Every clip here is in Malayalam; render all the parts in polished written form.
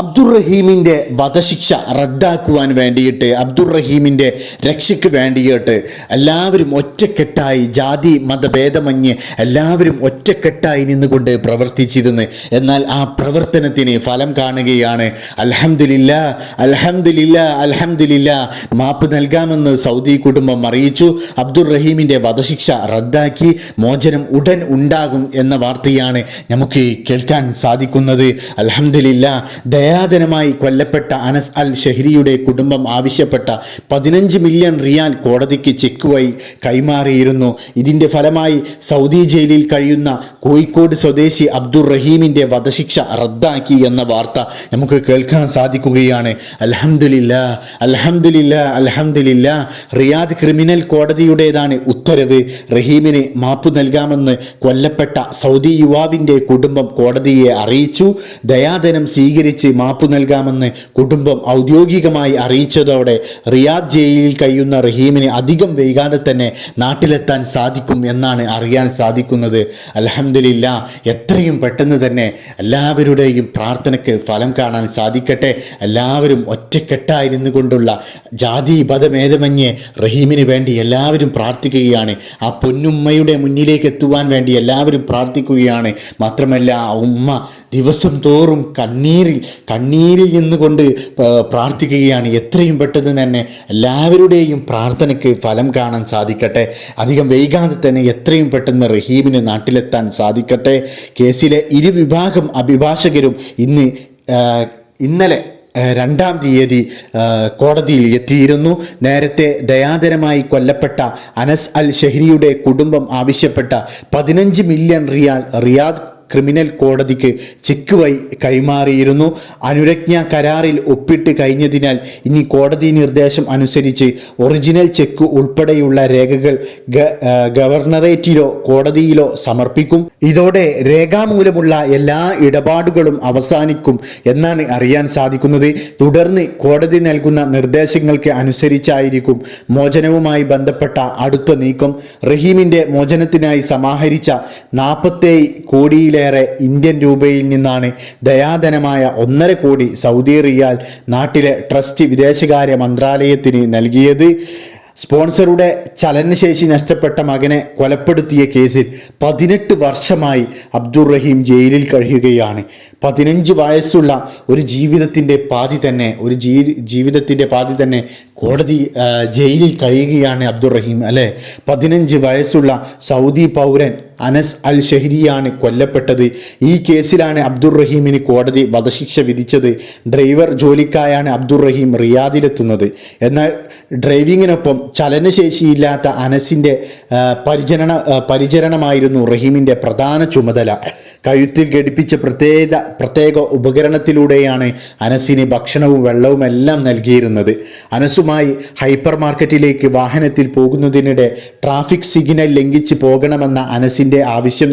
അബ്ദുറഹീമിൻ്റെ വധശിക്ഷ റദ്ദാക്കുവാൻ വേണ്ടിയിട്ട്, അബ്ദുറഹീമിൻ്റെ രക്ഷയ്ക്ക് വേണ്ടിയിട്ട് എല്ലാവരും ഒറ്റക്കെട്ടായി, ജാതി മതഭേദമന്യേ എല്ലാവരും ഒറ്റക്കെട്ടായി നിന്നുകൊണ്ട് പ്രവർത്തിച്ചിരുന്നു. എന്നാൽ ആ പ്രവർത്തനത്തിന് ഫലം കാണുകയാണ്. അൽഹംദുലില്ലാ, അൽഹംദുലില്ലാ, അൽഹംദുലില്ലാ, മാപ്പ് നൽകാമെന്ന് സൗദി കുടുംബം അറിയിച്ചു. അബ്ദുറഹീമിൻ്റെ വധശിക്ഷ റദ്ദാക്കി, മോചനം ഉടൻ ഉണ്ടാകും എന്ന വാർത്തയാണ് നമുക്ക് കേൾക്കാൻ സാധിക്കുന്നത്. അൽഹംദുലില്ലാ. ദയാദനമായി കൊല്ലപ്പെട്ട അനസ് അൽ ഷഹ്രിയുടെ കുടുംബം ആവശ്യപ്പെട്ട 15 മില്യൺ റിയാൽ കോടതിക്ക് ചെക്ക് വഴി കൈമാറിയിരുന്നു. ഇതിൻ്റെ ഫലമായി സൗദി ജയിലിൽ കഴിയുന്ന കോഴിക്കോട് സ്വദേശി അബ്ദുറഹീമിൻ്റെ വധശിക്ഷ റദ്ദാക്കി എന്ന വാർത്ത നമുക്ക് കേൾക്കാൻ സാധിക്കുകയാണ്. അൽഹംദുലില്ലാ, അൽഹംദുലില്ലാ, അൽഹംദുലില്ലാ. റിയാദ് ക്രിമിനൽ കോടതിയുടേതാണ് ഉത്തരവ്. റഹീമിന് മാപ്പ് നൽകാമെന്ന് കൊല്ലപ്പെട്ട സൗദി യുവാവിൻ്റെ കുടുംബം കോടതിയെ അറിയിച്ചു. ദയാദനം സ്വീകരിച്ച് മാപ്പ് നൽകാമെന്ന് കുടുംബം ഔദ്യോഗികമായി അറിയിച്ചതോടെ റിയാദ് ജയിലിൽ കഴിയുന്ന റഹീമിന് അധികം വൈകാതെ തന്നെ നാട്ടിലെത്താൻ സാധിക്കും എന്നാണ് അറിയാൻ സാധിക്കുന്നത്. അൽഹംദുലില്ലാ. എത്രയും പെട്ടെന്ന് തന്നെ എല്ലാവരുടെയും പ്രാർത്ഥനയ്ക്ക് ഫലം കാണാൻ സാധിക്കട്ടെ. എല്ലാവരും ഒറ്റക്കെട്ടായിരുന്നു കൊണ്ടുള്ള ജാതി മതഭേദമന്യേ റഹീമിന് വേണ്ടി എല്ലാവരും പ്രാർത്ഥിക്കുകയാണ്. ആ പൊന്നുമ്മയുടെ മുന്നിലേക്ക് എത്തുവാൻ വേണ്ടി എല്ലാവരും പ്രാർത്ഥിക്കുകയാണ്. മാത്രമല്ല ആ ഉമ്മ ദിവസം തോറും കണ്ണീരിൽ നിന്നുകൊണ്ട് പ്രാർത്ഥിക്കുകയാണ്. എത്രയും പെട്ടെന്ന് തന്നെ എല്ലാവരുടെയും പ്രാർത്ഥനയ്ക്ക് ഫലം കാണാൻ സാധിക്കട്ടെ. അധികം വൈകാതെ തന്നെ എത്രയും പെട്ടെന്ന് റഹീമിന് നാട്ടിലെത്താൻ സാധിക്കട്ടെ. കേസിലെ ഇരുവിഭാഗം അഭിഭാഷകരും ഇന്നലെ 2-ാം തീയതി കോടതിയിൽ എത്തിയിരുന്നു. നേരത്തെ ദയാദരമായി കൊല്ലപ്പെട്ട അനസ് അൽ ഷഹ്രിയുടെ കുടുംബം ആവശ്യപ്പെട്ട 15 മില്യൺ റിയാൽ റിയാദ് ക്രിമിനൽ കോടതിക്ക് ചെക്ക് വഴി കൈമാറിയിരുന്നു. അനുരജ്ഞ കരാറിൽ ഒപ്പിട്ട് കഴിഞ്ഞതിനാൽ ഇനി കോടതി നിർദ്ദേശം അനുസരിച്ച് ഒറിജിനൽ ചെക്ക് ഉൾപ്പെടെയുള്ള രേഖകൾ ഗവർണറേറ്റിലോ കോടതിയിലോ സമർപ്പിക്കും. ഇതോടെ രേഖാമൂലമുള്ള എല്ലാ ഇടപാടുകളും അവസാനിക്കും എന്നാണ് അറിയാൻ സാധിക്കുന്നത്. തുടർന്ന് കോടതി നൽകുന്ന നിർദ്ദേശങ്ങൾക്ക് അനുസരിച്ചായിരിക്കും മോചനവുമായി ബന്ധപ്പെട്ട അടുത്ത നീക്കം. റഹീമിൻ്റെ മോചനത്തിനായി സമാഹരിച്ച 47 കോടിയിലേറെ ഇന്ത്യൻ രൂപയിൽ നിന്നാണ് ദയാധനമായ 1.5 കോടി സൗദി റിയാൽ നാട്ടിലെ ട്രസ്റ്റ് വിദേശകാര്യ മന്ത്രാലയത്തിന് നൽകിയത്. സ്പോൺസറുടെ ചലനശേഷി നഷ്ടപ്പെട്ട മകനെ കൊലപ്പെടുത്തിയ കേസിൽ 18 വർഷമായി അബ്ദുറഹീം ജയിലിൽ കഴിയുകയാണ്. 15 വയസ്സുള്ള ഒരു ജീവിതത്തിൻ്റെ പാതി തന്നെ കോടതി ജയിലിൽ കഴിയുകയാണ് അബ്ദുറഹീം, അല്ലേ? 15 വയസ്സുള്ള സൗദി പൗരൻ അനസ് അൽ ഷഹ്രിയാണ് കൊല്ലപ്പെട്ടത്. ഈ കേസിലാണ് അബ്ദുറഹീമിന് കോടതി വധശിക്ഷ വിധിച്ചത്. ഡ്രൈവർ ജോലിക്കായാണ് അബ്ദുറഹീം റിയാദിലെത്തുന്നത്. എന്നാൽ ഡ്രൈവിങ്ങിനൊപ്പം ചലനശേഷിയില്ലാത്ത അനസിൻ്റെ പരിചരണമായിരുന്നു റഹീമിൻ്റെ പ്രധാന ചുമതല. കഴുത്തിൽ ഘടിപ്പിച്ച പ്രത്യേക ഉപകരണത്തിലൂടെയാണ് അനസിന് ഭക്ഷണവും വെള്ളവും എല്ലാം നൽകിയിരുന്നത്. അനസുമായി ഹൈപ്പർ മാർക്കറ്റിലേക്ക് വാഹനത്തിൽ പോകുന്നതിനിടെ ട്രാഫിക് സിഗ്നൽ ലംഘിച്ച് പോകണമെന്ന അനസിൻ്റെ ആവശ്യം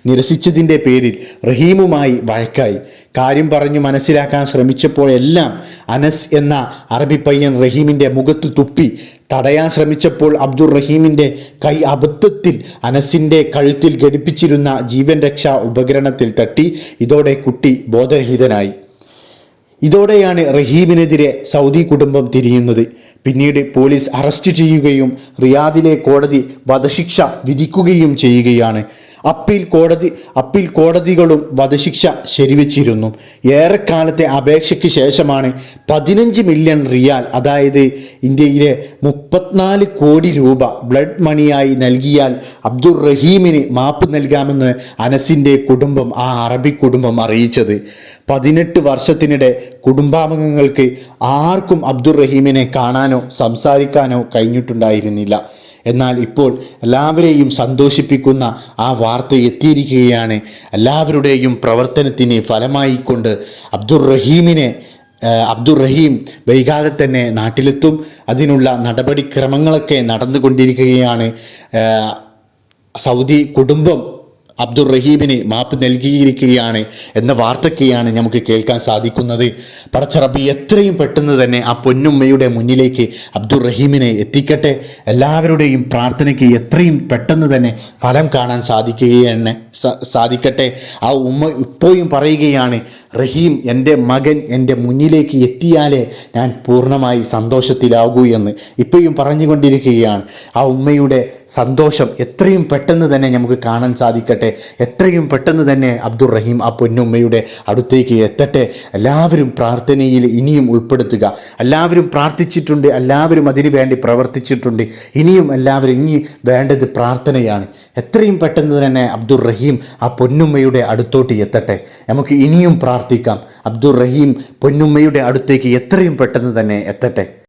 നിരസിച്ചതിൻ്റെ പേരിൽ റഹീമുമായി വഴക്കായി. കാര്യം പറഞ്ഞു മനസ്സിലാക്കാൻ ശ്രമിച്ചപ്പോഴെല്ലാം അനസ് എന്ന അറബി പയ്യൻ റഹീമിൻ്റെ മുഖത്ത് തുപ്പി. തടയാൻ ശ്രമിച്ചപ്പോൾ അബ്ദുറഹീമിൻ്റെ കൈ അബദ്ധത്തിൽ അനസിൻ്റെ കഴുത്തിൽ ഘടിപ്പിച്ചിരുന്ന ജീവൻ രക്ഷാ ഉപകരണത്തിൽ തട്ടി. ഇതോടെ കുട്ടി ബോധരഹിതനായി. ഇതോടെയാണ് റഹീമിനെതിരെ സൗദി കുടുംബം തിരിയുന്നത്. പിന്നീട് പോലീസ് അറസ്റ്റ് ചെയ്യുകയും റിയാദിലെ കോടതി വധശിക്ഷ വിധിക്കുകയും ചെയ്യുകയാണ്. അപ്പീൽ കോടതികളും വധശിക്ഷ ശരിവച്ചിരുന്നു. ഏറെക്കാലത്തെ അപേക്ഷയ്ക്ക് ശേഷമാണ് 15 മില്യൺ റിയാൽ, അതായത് ഇന്ത്യയിലെ 34 കോടി രൂപ ബ്ലഡ് മണിയായി നൽകിയാൽ അബ്ദുറഹീമിന് മാപ്പ് നൽകാമെന്ന് അനസിൻ്റെ കുടുംബം, ആ അറബി കുടുംബം അറിയിച്ചത്. 18 വർഷത്തിനിടെ കുടുംബാംഗങ്ങൾക്ക് ആർക്കും അബ്ദുറഹീമിനെ കാണാനോ സംസാരിക്കാനോ കഴിഞ്ഞിട്ടുണ്ടായിരുന്നില്ല. എന്നാൽ ഇപ്പോൾ എല്ലാവരെയും സന്തോഷിപ്പിക്കുന്ന ആ വാർത്ത എത്തിയിരിക്കുകയാണ്. എല്ലാവരുടെയും പ്രവർത്തനത്തിന് ഫലമായിക്കൊണ്ട് അബ്ദുറഹീം വൈകാതെ തന്നെ നാട്ടിലെത്തും. അതിനുള്ള നടപടിക്രമങ്ങളൊക്കെ നടന്നുകൊണ്ടിരിക്കുകയാണ്. സൗദി കുടുംബം അബ്ദുർ റഹീമിന് മാപ്പ് നൽകിയിരിക്കുകയാണ് എന്ന വാർത്തയ്ക്കാണ് നമുക്ക് കേൾക്കാൻ സാധിക്കുന്നത്. പടച്ച റബ്ബ് എത്രയും പെട്ടെന്ന് തന്നെ ആ പൊന്നുമ്മയുടെ മുന്നിലേക്ക് അബ്ദുർ റഹീമിനെ എത്തിക്കട്ടെ. എല്ലാവരുടെയും പ്രാർത്ഥനയ്ക്ക് എത്രയും പെട്ടെന്ന് തന്നെ ഫലം കാണാൻ സാധിക്കട്ടെ. ആ ഉമ്മ ഇപ്പോഴും പറയുകയാണ്, റഹീം എൻ്റെ മകൻ എൻ്റെ മുന്നിലേക്ക് എത്തിയാലേ ഞാൻ പൂർണ്ണമായി സന്തോഷത്തിലാകൂ എന്ന് ഇപ്പോഴും പറഞ്ഞുകൊണ്ടിരിക്കുകയാണ്. ആ ഉമ്മയുടെ സന്തോഷം എത്രയും പെട്ടെന്ന് തന്നെ നമുക്ക് കാണാൻ സാധിക്കട്ടെ. എത്രയും പെട്ടെന്ന് തന്നെ അബ്ദുർ റഹീം ആ പൊന്നുമ്മയുടെ അടുത്തേക്ക് എത്തട്ടെ. എല്ലാവരും പ്രാർത്ഥനയിൽ ഇനിയും ഉൾപ്പെടുത്തുക. എല്ലാവരും പ്രാർത്ഥിച്ചിട്ടുണ്ട്, എല്ലാവരും അതിനു വേണ്ടി പ്രവർത്തിച്ചിട്ടുണ്ട്. ഇനിയും എല്ലാവരും ഇനി വേണ്ടത് പ്രാർത്ഥനയാണ്. എത്രയും പെട്ടെന്ന് തന്നെ അബ്ദുർ റഹീം ആ പൊന്നുമ്മയുടെ അടുത്തോട്ട് എത്തട്ടെ. നമുക്ക് ഇനിയും പ്രാർത്ഥിക്കാം. അബ്ദുർ റഹീം പൊന്നുമ്മയുടെ അടുത്തേക്ക് എത്രയും പെട്ടെന്ന് തന്നെ എത്തട്ടെ.